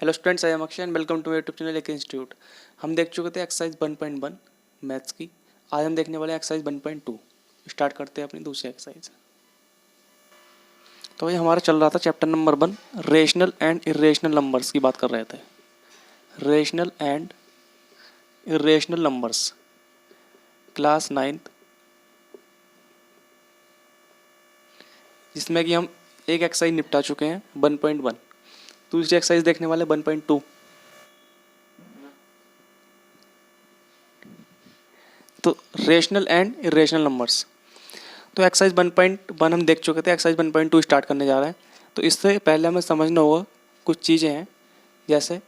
Hello students, I am Akshay and welcome to YouTube channel एक institute. हम देख चुके थे एक्सरसाइज 1.1 मैथ्स की। आज हम देखने वाले हैं एक्सरसाइज 1.2। स्टार्ट करते हैं अपनी दूसरी एक्सरसाइज। तो ये हमारा चल रहा था chapter number 1, rational and irrational numbers की बात कर रहे थे। Rational and irrational numbers, class 9th, जिसमें कि हम एक एक्सरसाइज निपटा चुके हैं 1.1। दूसरी एक्सरसाइज देखने वाले 1.2। तो रेशनल एंड इरेशनल नंबर्स, तो एक्सरसाइज 1.1 हम देख चुके थे। एक्सरसाइज 1.2 स्टार्ट करने जा रहे हैं। तो इससे पहले हमें समझना होगा कुछ चीज़ें हैं, जैसे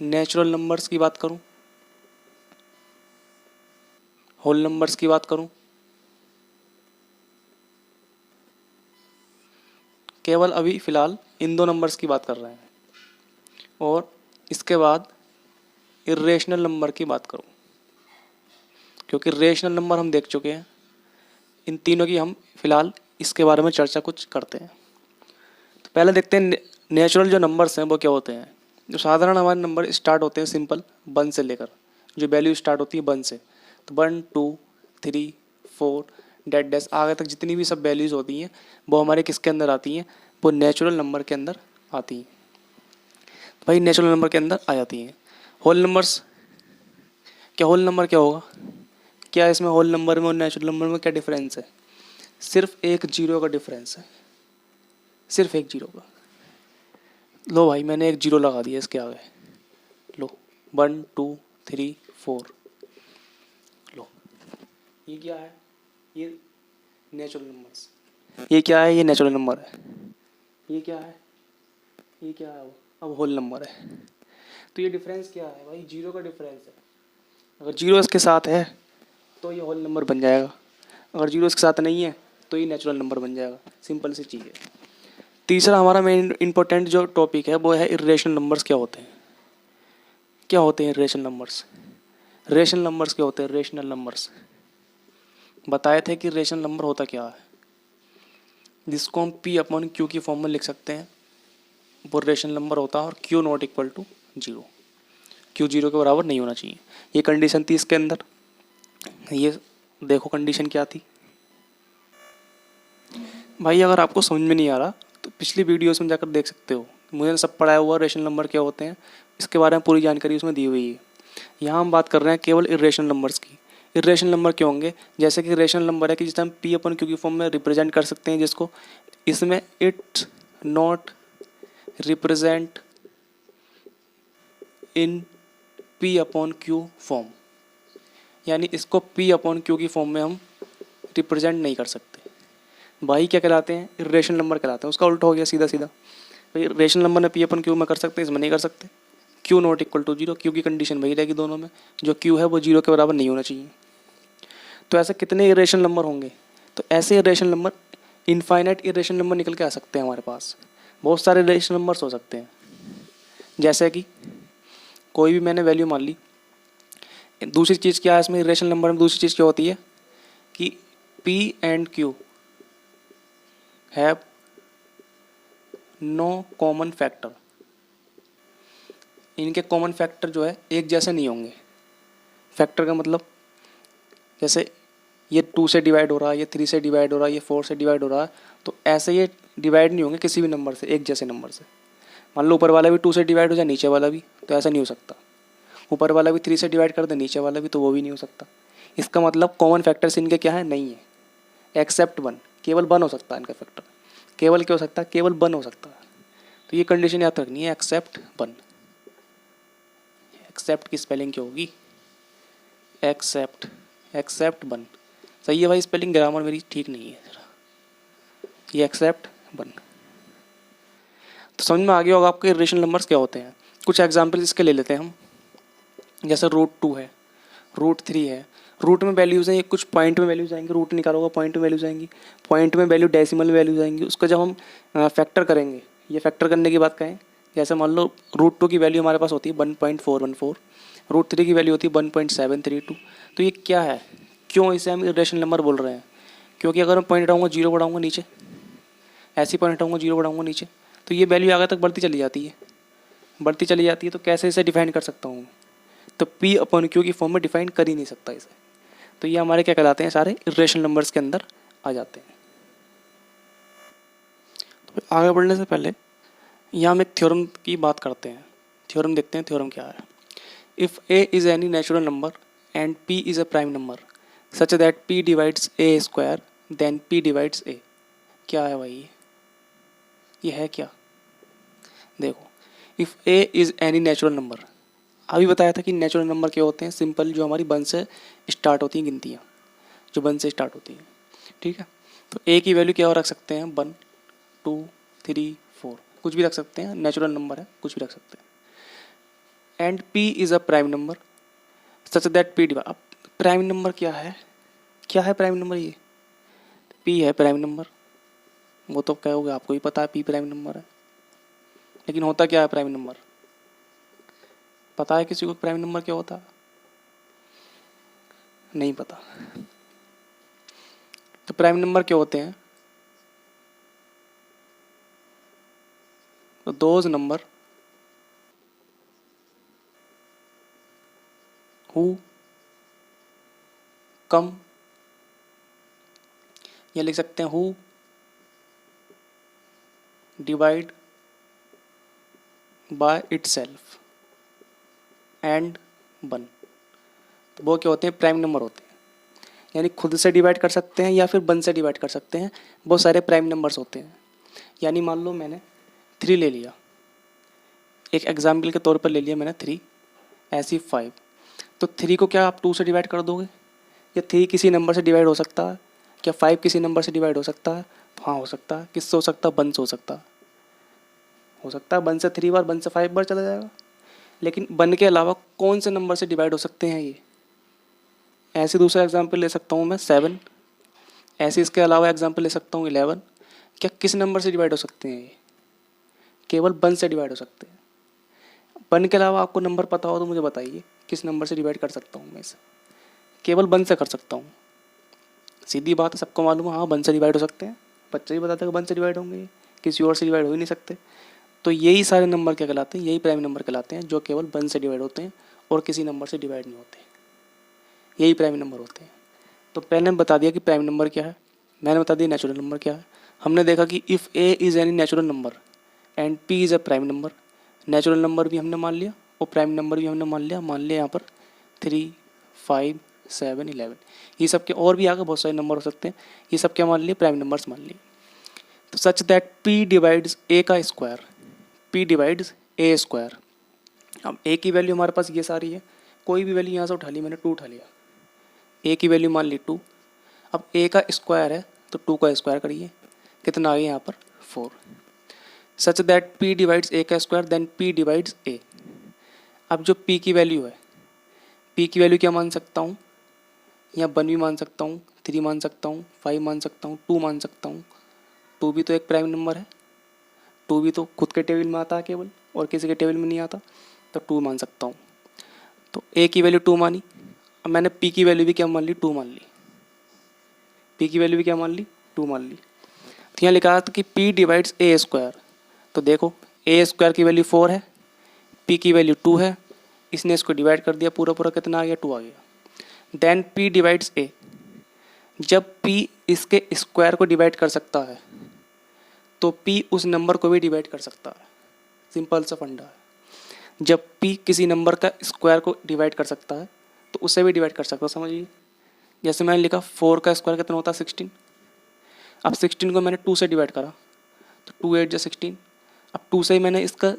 नेचुरल नंबर्स की बात करूं, होल नंबर्स की बात करूं, केवल अभी फ़िलहाल इन दो नंबर्स की बात कर रहे हैं, और इसके बाद इरेशनल नंबर की बात करूं, क्योंकि रेशनल नंबर हम देख चुके हैं। इन तीनों की हम फिलहाल इसके बारे में चर्चा कुछ करते हैं। तो पहले देखते हैं नेचुरल जो नंबर्स हैं वो क्या होते हैं। जो साधारण हमारे नंबर स्टार्ट होते हैं सिंपल 1 से लेकर, जो वैल्यू स्टार्ट होती है 1 से, तो 1 2 3 4 डैट डैश आगे तक जितनी भी सब वैल्यूज़ होती हैं वो हमारे किसके अंदर आती हैं, वो नेचुरल नंबर के अंदर आती हैं। तो भाई नेचुरल नंबर के अंदर आ जाती हैं। होल नंबर्स, क्या होल नंबर क्या होगा, क्या इसमें होल नंबर में और नेचुरल नंबर में क्या डिफरेंस है? सिर्फ एक जीरो का डिफरेंस है, सिर्फ एक जीरो का। लो भाई, मैंने एक जीरो लगा दिया इसके आगे। लो 1 2 3 4। लो, ये क्या है? ये नेचुरल नंबर्स। ये क्या है? ये नेचुरल नंबर है। ये क्या है? ये क्या है? अब होल नंबर है। तो ये डिफरेंस क्या है भाई? जीरो का डिफरेंस है। अगर जीरो इसके साथ है तो ये होल नंबर बन जाएगा, अगर जीरो इसके साथ नहीं है तो ये नेचुरल नंबर बन जाएगा। सिंपल सी चीज़ है। तीसरा हमारा मेन इंपॉर्टेंट जो टॉपिक है वो है इरेशनल नंबर्स क्या होते हैं। क्या होते हैं इरेशनल नंबर्स? रेशनल नंबर्स क्या होते हैं? रेशनल नंबर्स बताए थे कि रेशनल नंबर होता क्या है, जिसको हम पी अपॉन क्यू की फॉर्म में लिख सकते हैं, वो रेशनल नंबर होता है। और q not equal to zero, q zero के बराबर नहीं होना चाहिए। ये कंडीशन थी इसके अंदर। ये देखो कंडीशन क्या थी भाई। अगर आपको समझ में नहीं आ रहा तो पिछली वीडियोस में जाकर देख सकते हो। मुझे सब पढ़ाया हुआ रेशनल नंबर क्या होते हैं, इसके बारे में पूरी जानकारी उसमें दी हुई है। यहाँ हम बात कर रहे हैं केवल इरेशनल नंबर्स की। इरेशनल नंबर क्या होंगे? जैसे कि रेशनल नंबर है कि जिसे हम पी अपन क्यू की फॉर्म में रिप्रेजेंट कर सकते हैं, जिसको इसमें it's not represent in P upon Q form, यानी इसको पी अपॉन क्यू की फॉर्म में हम रिप्रेजेंट नहीं कर सकते। भाई क्या कहलाते हैं? इरेशनल नंबर कहलाते हैं। उसका उल्टा हो गया सीधा सीधा। भाई रेशनल नंबर में पी अपन क्यू में कर सकते हैं, इसमें नहीं कर सकते। Q not equal to zero, q की कंडीशन वही रहेगी दोनों में, जो क्यू है वो जीरो के बराबर नहीं होना चाहिए। तो ऐसे कितने इरेशनल नंबर होंगे? तो ऐसे irrational number, infinite irrational number निकल के आ सकते हैं हमारे पास। बहुत सारे इरेशनल नंबर्स हो सकते हैं, जैसे कि कोई भी मैंने वैल्यू मान ली। दूसरी चीज़ क्या है इसमें इरेशनल नंबर में? दूसरी चीज़ क्या होती है कि p and q have no common factor. इनके कॉमन फैक्टर जो है एक जैसे नहीं होंगे। फैक्टर का मतलब, जैसे ये 2 से डिवाइड हो रहा है, ये 3 से डिवाइड हो रहा है, ये 4 से डिवाइड हो रहा है, तो ऐसे ये डिवाइड नहीं होंगे किसी भी नंबर से, एक जैसे नंबर से। मान लो ऊपर वाला भी 2 से डिवाइड हो जाए, नीचे वाला भी, तो ऐसा नहीं हो सकता। ऊपर वाला भी 3 से डिवाइड कर दे, नीचे वाला भी, तो वो भी नहीं हो सकता। इसका मतलब कॉमन फैक्टर्स इनके क्या है? नहीं है, एक्सेप्ट 1। केवल 1 हो सकता है इनका फैक्टर। केवल क्या हो सकता है? केवल 1 हो सकता है। तो ये कंडीशन याद रखनी है, एक्सेप्ट 1। एक्सेप्ट की स्पेलिंग क्या होगी? Except, except 1। सही है भाई, स्पेलिंग ग्रामर मेरी ठीक नहीं है जरा। ये एक्सेप्ट 1। तो समझ में आ गया होगा आपके इरेशनल नंबर्स क्या होते हैं। कुछ एग्जाम्पल इसके ले लेते हैं हम। जैसे रूट 2 है, रूट 3 है। रूट में वैल्यूज़ हैं, कुछ पॉइंट में वैल्यूज आएंगी। रूट निकालोगे पॉइंट में वैल्यूज आएंगी, पॉइंट में वैल्यू डेसिमल में वैल्यूज आएंगी। उसका जब हम फैक्टर करेंगे, ये फैक्टर करने की बात कहें, जैसे मान लो रूट 2 की वैल्यू हमारे पास होती है 1.414, रूट 3 की वैल्यू होती है 1.732। तो ये क्या है? क्यों इसे हम इरेशनल नंबर बोल रहे हैं? क्योंकि अगर मैं पॉइंट हटाऊंगा जीरो बढ़ाऊंगा नीचे, ऐसी पॉइंट हटाऊंगा जीरो बढ़ाऊंगा नीचे, तो ये वैल्यू आगे तक बढ़ती चली जाती है, तो कैसे इसे डिफाइन कर सकता हूँ? तो P अपॉन Q की फॉर्म में डिफाइन कर ही नहीं सकता इसे। तो ये हमारे क्या कहलाते हैं, सारे इर्रेशनल नंबर्स के अंदर आ जाते हैं। तो आगे बढ़ने से पहले यहाँ हम एक थ्योरम की बात करते हैं। थ्योरम देखते हैं, थ्योरम क्या है। If A is any natural number and P is a prime number such that P divides A square then P divides A। क्या है भाई ये है क्या? देखो, if A is any natural number, अभी बताया था कि नेचुरल नंबर क्या होते हैं, सिंपल जो हमारी 1 से स्टार्ट होती हैं गिनतियाँ, जो 1 से स्टार्ट होती हैं, ठीक है। तो A की वैल्यू क्या रख सकते हैं, 1 2 3 4, कुछ भी रख सकते हैं, नेचुरल नंबर है, कुछ भी रख सकते हैं। And P is a prime number such that P divide, अब प्राइम नंबर क्या है प्राइम नंबर? ये P है प्राइम नंबर, वो तो क्या होगा आपको ही पता है, P प्राइम नंबर है। लेकिन होता क्या है प्राइम नंबर? पता है किसी को प्राइम नंबर क्या होता है? नहीं पता। तो प्राइम नंबर क्या होते हैं? तो दोज नंबर हु कम, या लिख सकते हैं who divide by itself and 1। तो वो क्या होते हैं, प्राइम नंबर होते हैं, यानी खुद से डिवाइड कर सकते हैं या फिर 1 से डिवाइड कर सकते हैं, बहुत सारे प्राइम नंबर्स होते हैं। यानी मान लो मैंने 3 ले लिया, एक एग्जाम्पल के तौर पर ले लिया मैंने 3, ऐसी 5। तो 3 को क्या आप 2 से डिवाइड कर दोगे? या 3 किसी नंबर से डिवाइड हो सकता है? क्या 5 किसी नंबर से डिवाइड हो सकता है? तो हाँ हो सकता है। किससे हो सकता है? 1 से हो सकता है। 1 से 3 बार, 1 से 5 बार चला जाएगा। लेकिन 1 के अलावा कौन से नंबर से डिवाइड हो सकते हैं ये? ऐसे दूसरा एग्जाम्पल ले सकता हूँ मैं 7, ऐसे इसके अलावा एग्जाम्पल ले सकता हूँ 11। क्या किस नंबर से डिवाइड हो सकते हैं ये? केवल 1 से डिवाइड हो सकते हैं। 1 के अलावा आपको नंबर पता हो तो मुझे बताइए, किस नंबर से डिवाइड कर सकता हूँ मैं इसे? केवल 1 से कर सकता हूँ। सीधी बात है, सबको मालूम है, हाँ 1 से डिवाइड हो सकते हैं। बच्चे भी बताते हैं कि 1 से डिवाइड होंगे, किसी और से डिवाइड हो ही नहीं सकते। तो यही सारे नंबर क्या कहलाते हैं? यही प्राइम नंबर कहलाते हैं, जो केवल 1 से डिवाइड होते हैं और किसी नंबर से डिवाइड नहीं होते। यही प्राइम नंबर होते हैं। तो पहले हम बता दिया कि प्राइम नंबर क्या है, मैंने बता दिया नेचुरल नंबर क्या है। हमने देखा कि if A is any natural number and P is a prime number, natural number भी हमने मान लिया और प्राइम नंबर भी हमने मान लिया यहाँ पर 3 5 7 11, ये सब के और भी आगे बहुत सारे नंबर हो सकते हैं, ये सब क्या मान लिए? प्राइम नंबर्स मान लिए। तो सच दैट पी डिवाइड्स ए का स्क्वायर, पी डिवाइड्स ए स्क्वायर। अब ए की वैल्यू हमारे पास ये सारी है, कोई भी वैल्यू यहाँ से उठा ली, मैंने 2 उठा लिया, ए की वैल्यू मान ली 2। अब ए का स्क्वायर है तो 2 का स्क्वायर करिए, कितना आ गया यहाँ पर 4। सच दैट पी डिवाइड्स ए का स्क्वायर देन पी डिवाइड्स ए। अब जो पी की वैल्यू है, पी की वैल्यू क्या मान सकता हूँ? यहाँ 1 भी मान सकता हूँ, 3 मान सकता हूँ, 5 मान सकता हूँ, 2 मान सकता हूँ। 2 भी तो एक प्राइम नंबर है, 2 भी तो खुद के टेबल में आता है केवल, और किसी के टेबल में नहीं आता, तो 2 मान सकता हूँ। तो ए की वैल्यू 2 मानी। अब मैंने पी की वैल्यू भी क्या मान ली? 2 मान ली। पी की वैल्यू भी क्या मान ली? 2 मान ली। तो यहाँ लिखा था कि पी डिवाइड्स ए स्क्वायर। तो देखो ए स्क्वायर की वैल्यू 4 है, पी की वैल्यू 2 है, इसने इसको डिवाइड कर दिया, पूरा पूरा कितना आ गया? 2 आ गया। देन पी डिवाइड्स ए, जब पी इसके स्क्वायर को डिवाइड कर सकता है तो पी उस नंबर को भी डिवाइड कर सकता है। सिंपल सा फंडा है, जब पी किसी नंबर का स्क्वायर को डिवाइड कर सकता है तो उसे भी डिवाइड कर सकता है। समझिए, जैसे मैंने लिखा 4 का स्क्वायर कितना होता है? 16। अब 16 को मैंने 2 से डिवाइड करा तो 2 8 जा 16। अब 2 से ही मैंने इसका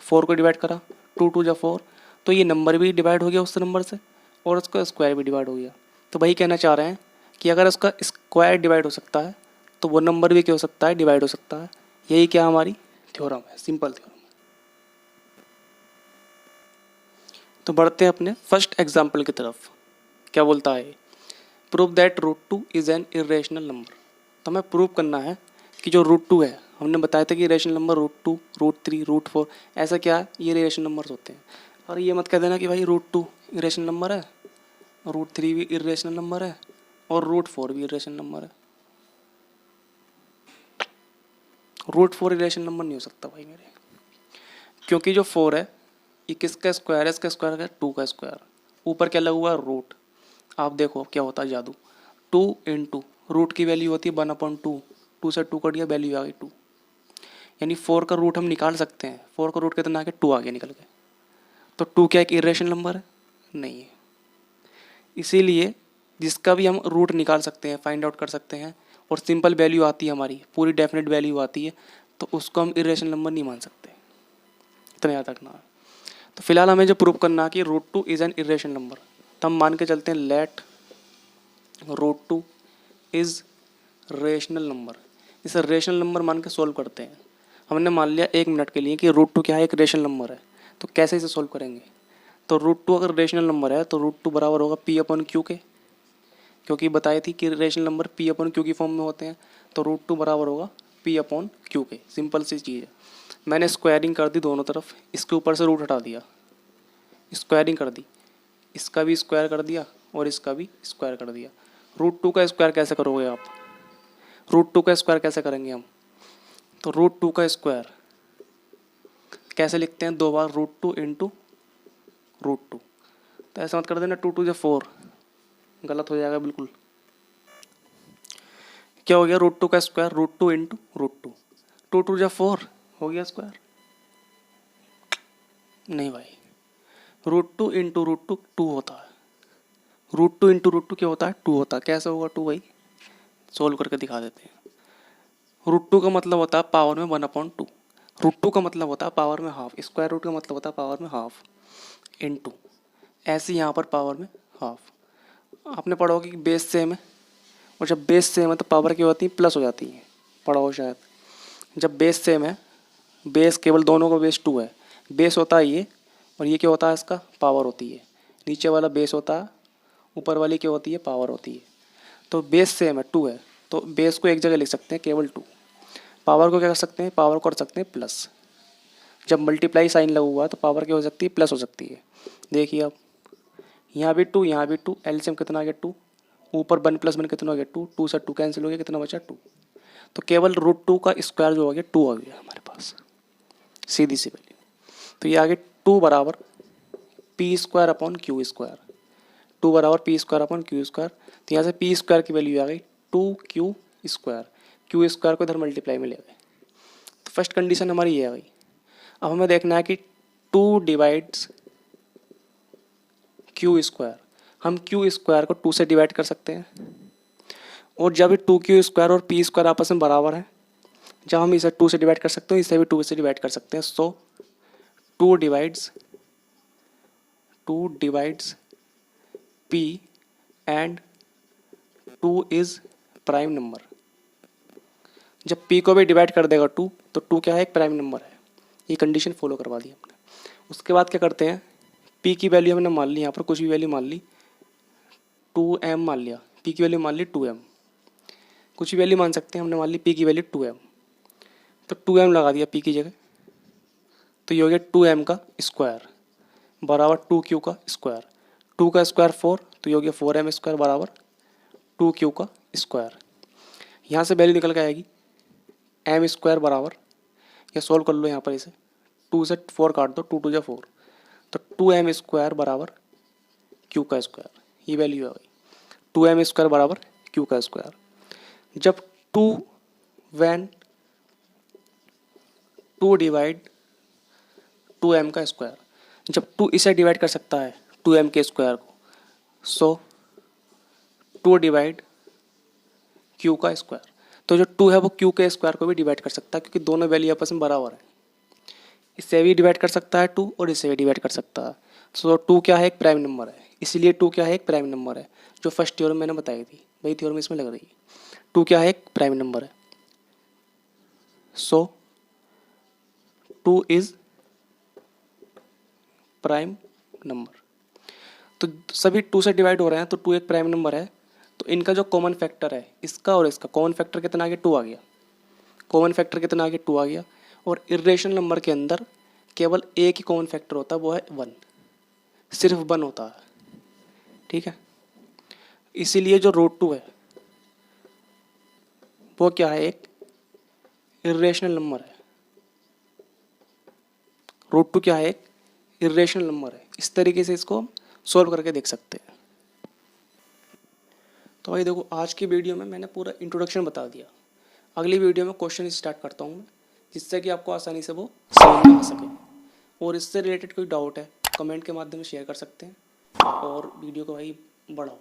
4 को डिवाइड करा, 2 2 जा 4, तो ये नंबर भी डिवाइड हो गया उस नंबर से और उसका स्क्वायर भी डिवाइड हो गया। तो वही कहना चाह रहे हैं कि अगर उसका स्क्वायर डिवाइड हो सकता है तो वो नंबर भी क्या हो सकता है? डिवाइड हो सकता है। यही क्या हमारी थ्योरम है, सिंपल थ्योरम। तो बढ़ते हैं अपने फर्स्ट एग्जाम्पल की तरफ। क्या बोलता है? Prove that √2 is an irrational number. तो हमें प्रूव करना है कि जो √2 है, हमने बताया था कि इरेशनल नंबर √2 √3 √4 ऐसा क्या है, ये इरेशनल नंबर्स होते हैं। और ये मत कह देना कि भाई √2 इरेशनल नंबर है, √3 भी इरेशनल नंबर है और √4 भी इरेशनल नंबर है। रूट 4 इरेशनल नंबर नहीं हो सकता भाई मेरे, क्योंकि जो 4 है ये किसका स्क्वायर है, इसका स्क्वायर है 2 का स्क्वायर, ऊपर क्या लगा हुआ है रूट। आप देखो क्या होता है जादू, 2 इंटू रूट की वैल्यू होती है 1/2, 2 से 2 कट गया, वैल्यू आ गई 2, यानी 4 का रूट हम निकाल सकते हैं। 4 का रूट कितना आ गया, 2 आ गया निकल के। तो 2 क्या एक इरेशनल नंबर है, नहीं है। इसीलिए जिसका भी हम रूट निकाल सकते हैं, फाइंड आउट कर सकते हैं, और सिंपल वैल्यू आती है हमारी, पूरी डेफिनेट वैल्यू आती है, तो उसको हम इरेशनल नंबर नहीं मान सकते। इतना याद रखना है। तो फिलहाल हमें जो प्रूव करना है कि root 2 is an irrational number, तो हम मान के चलते हैं let root 2 is rational number. इसे रेशनल नंबर मान के सोल्व करते हैं। हमने मान लिया 1 मिनट के लिए कि रूट 2 क्या है, एक रेशनल नंबर है। तो कैसे इसे सोल्व करेंगे, तो रूट 2 अगर रेशनल नंबर है तो रूट 2 बराबर होगा पी अपॉन क्यू के, क्योंकि बताई थी कि rational number P upon Q की फॉर्म में होते हैं। तो रूट 2 बराबर होगा पी अपॉन क्यू के, सिंपल सी चीज़ है। मैंने स्क्वायरिंग कर दी दोनों तरफ, इसके ऊपर से रूट हटा दिया, स्क्वायरिंग कर दी, इसका भी स्क्वायर कर दिया और इसका भी स्क्वायर कर दिया। रूट 2 का स्क्वायर कैसे करोगे आप, रूट 2 का स्क्वायर कैसे करेंगे हम, तो रूट 2 का स्क्वायर कैसे लिखते हैं, 2 बार रूट 2 इंटू रूट 2। तो ऐसा मत कर देना 2 2 जो 4, गलत हो जाएगा बिल्कुल। क्या हो गया, रूट 2 का स्क्वायर रूट 2 इंटू रूट 2, 2 2 जो 4 हो गया स्क्वायर, नहीं भाई, रूट 2 इंटू रूट 2 2 होता है, रूट 2 इंटू रूट 2 क्या होता है, 2 होता है। कैसे होगा 2 भाई, सोल्व करके दिखा देते हैं। रूट 2 का मतलब होता है पावर में 1/2, रूट 2 का मतलब होता है पावर में हाफ, स्क्वायर रूट का मतलब होता है पावर में हाफ, इंटू ऐसे यहाँ पर पावर में हाफ। आपने पढ़ा होगा कि बेस सेम है, और जब बेस सेम है तो पावर क्या होती है, प्लस हो जाती है, पढ़ा हो शायद। जब बेस सेम है, बेस केवल दोनों का बेस 2 है, बेस होता है ये, और ये क्या होता है इसका पावर होती है, नीचे वाला बेस होता है, ऊपर वाली क्या होती है पावर होती है। तो बेस सेम है 2 है, तो बेस को एक जगह लिख सकते हैं केवल 2, पावर को क्या कर सकते हैं, पावर को कर सकते हैं प्लस। जब मल्टीप्लाई साइन लगा हुआ है तो पावर क्या हो सकती है, प्लस हो सकती है। देखिए आप, यहाँ भी 2 यहाँ भी 2, एलसीएम कितना आ गया 2, ऊपर 1 + 1 कितना हो गया 2, 2 से 2 कैंसिल हो गया, कितना बचा 2। तो केवल रूट 2 का स्क्वायर जो हो गया 2 आ गया हमारे पास, सीधी सी वैल्यू। तो ये आ गया 2 बराबर P square upon Q square, 2 बराबर P square upon Q square. तो यहाँ से पी स्क्वायर की वैल्यू आ गई 2 क्यू स्क्वायर, क्यू स्क्वायर को इधर मल्टीप्लाई में ले गए। तो फर्स्ट कंडीशन हमारी ये आ गई। अब हमें देखना है कि 2 डिवाइड्स क्यू स्क्वायर, हम क्यू स्क्वायर को 2 से डिवाइड कर सकते हैं, और जब 2 क्यू स्क्वायर और पी स्क्वायर आपस में बराबर है, जब हम इसे 2 से डिवाइड कर सकते हैं, इसे भी 2 से डिवाइड कर सकते हैं। सो 2 divides P and 2 is prime number. जब पी को भी डिवाइड कर देगा 2, तो 2 क्या है, एक प्राइम नंबर है। ये कंडीशन फॉलो करवा दी हमने। उसके बाद क्या करते हैं, पी की वैल्यू हमने मान ली, यहाँ पर कुछ भी वैल्यू मान ली, 2m मान लिया, पी की वैल्यू मान ली 2m, कुछ भी वैल्यू मान सकते हैं, हमने मान ली पी की वैल्यू 2m, तो 2m लगा दिया पी की जगह। तो ये हो गया 2m का स्क्वायर बराबर 2q का स्क्वायर, 2 का स्क्वायर 4, तो ये हो गया 4m स्क्वायर बराबर 2q का स्क्वायर। यहाँ से वैल्यू निकल के आएगी m स्क्वायर बराबर, या सोल्व कर लो यहाँ पर इसे, 2 से 4 काट दो, 2 2 जा 4, तो 2m स्क्वायर बराबर q का स्क्वायर, ये वैल्यू आ गई 2m स्क्वायर बराबर q का स्क्वायर। जब 2 डिवाइड 2m का स्क्वायर, जब 2 इसे डिवाइड कर सकता है 2m के स्क्वायर को, सो 2 डिवाइड q का स्क्वायर, तो जो 2 है वो q के स्क्वायर को भी डिवाइड कर सकता है, क्योंकि दोनों वैल्यू आपस में बराबर है। इससे भी डिवाइड कर सकता है 2, और इससे भी डिवाइड कर सकता है। सो 2 क्या है, एक प्राइम नंबर है, इसलिए 2 क्या है, एक प्राइम नंबर है। जो फर्स्ट थ्योरम मैंने बताई थी वही थ्योरम इसमें लग रही है। 2 क्या है, एक प्राइम नंबर है। सो 2 इज प्राइम नंबर। तो सभी 2 से डिवाइड हो रहे हैं, तो 2 एक प्राइम नंबर है। तो इनका जो कॉमन फैक्टर है, इसका और इसका कॉमन फैक्टर कितना आ गया, 2 आ गया। कॉमन फैक्टर कितना आ गया, 2 आ गया। और इरेशनल नंबर के अंदर केवल एक ही कॉमन फैक्टर होता है, वो है 1, सिर्फ 1 होता है, ठीक है। इसीलिए जो रूट 2 है वो क्या है, एक इर्रेशनल नंबर है। √2 क्या है? एक इर्रेशनल नंबर है। इस तरीके से इसको सॉल्व करके देख सकते हैं। तो भाई देखो, आज की वीडियो में मैंने पूरा इंट्रोडक्शन बता दिया। अगली वीडियो में क्वेश्चन स्टार्ट करता हूँ मैं, जिससे कि आपको आसानी से वो समझ में आ सके। और इससे रिलेटेड कोई डाउट है कमेंट के माध्यम से शेयर कर सकते हैं, और वीडियो को भाई बढ़ाओ।